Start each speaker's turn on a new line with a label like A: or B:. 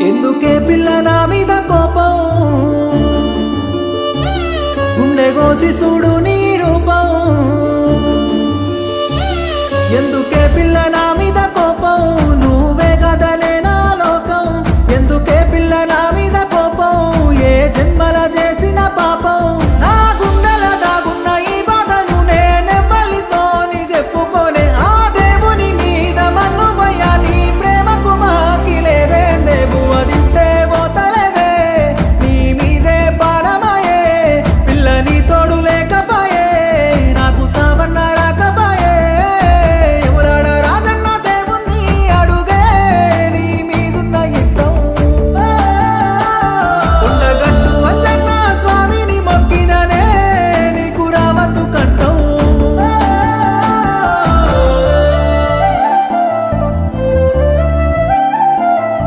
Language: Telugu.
A: ఎందుకే పిల్ల నా మీద కోపం గుండె కోసి చూడు నీ రూపం ఎందుకు